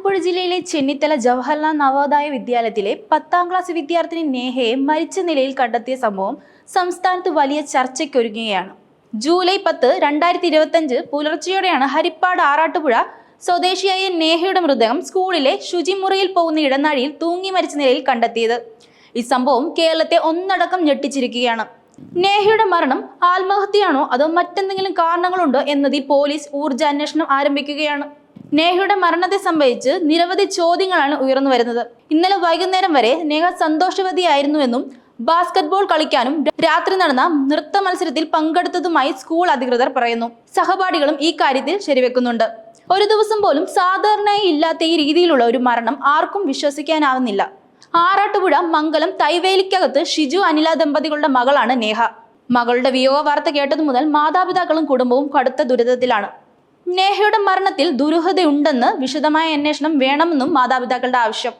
ആലപ്പുഴ ജില്ലയിലെ ചെന്നിത്തല ജവഹർലാൽ നവോദയ വിദ്യാലയത്തിലെ 10ാം ക്ലാസ് വിദ്യാർത്ഥിനി നേഹയെ മരിച്ച നിലയിൽ കണ്ടെത്തിയ സംഭവം സംസ്ഥാനത്ത് വലിയ ചർച്ചയ്ക്കൊരുങ്ങുകയാണ്. ജൂലൈ 10, 2025 പുലർച്ചെയോടെയാണ് ഹരിപ്പാട് ആറാട്ടുപുഴ സ്വദേശിയായ നേഹയുടെ മൃതദേഹം സ്കൂളിലെ ശുചിമുറിയിൽ പോകുന്ന ഇടനാഴിയിൽ തൂങ്ങി മരിച്ച നിലയിൽ കണ്ടെത്തിയത്. ഈ സംഭവം കേരളത്തെ ഒന്നടക്കം ഞെട്ടിച്ചിരിക്കുകയാണ്. നേഹയുടെ മരണം ആത്മഹത്യയാണോ അതോ മറ്റെന്തെങ്കിലും കാരണങ്ങളുണ്ടോ എന്നതിൽ പോലീസ് ഊർജ്ജാന്വേഷണം ആരംഭിക്കുകയാണ്. നേഹയുടെ മരണത്തെ സംബന്ധിച്ച് നിരവധി ചോദ്യങ്ങളാണ് ഉയർന്നു വരുന്നത്. ഇന്നലെ വൈകുന്നേരം വരെ നേഹ സന്തോഷവതിയായിരുന്നുവെന്നും ബാസ്കറ്റ്ബോൾ കളിക്കാനും രാത്രി നടന്ന നൃത്ത മത്സരത്തിൽ പങ്കെടുത്തതുമായി സ്കൂൾ അധികൃതർ പറയുന്നു. സഹപാഠികളും ഈ കാര്യത്തിൽ ശരിവെക്കുന്നുണ്ട്. ഒരു ദിവസം പോലും സാധാരണയായി ഇല്ലാത്ത ഈ രീതിയിലുള്ള ഒരു മരണം ആർക്കും വിശ്വസിക്കാനാവുന്നില്ല. ആറാട്ടുപുഴ മംഗലം തൈവേലിക്കകത്ത് ഷിജു അനില ദമ്പതികളുടെ മകളാണ് നേഹ. മകളുടെ വിയോഗ വാർത്ത കേട്ടതു മുതൽ മാതാപിതാക്കളും കുടുംബവും കടുത്ത ദുരിതത്തിലാണ്. നേഹയുടെ മരണത്തിൽ ദുരൂഹതയുണ്ടെന്ന് വിശദമായ അന്വേഷണം വേണമെന്നും മാതാപിതാക്കളുടെ ആവശ്യം.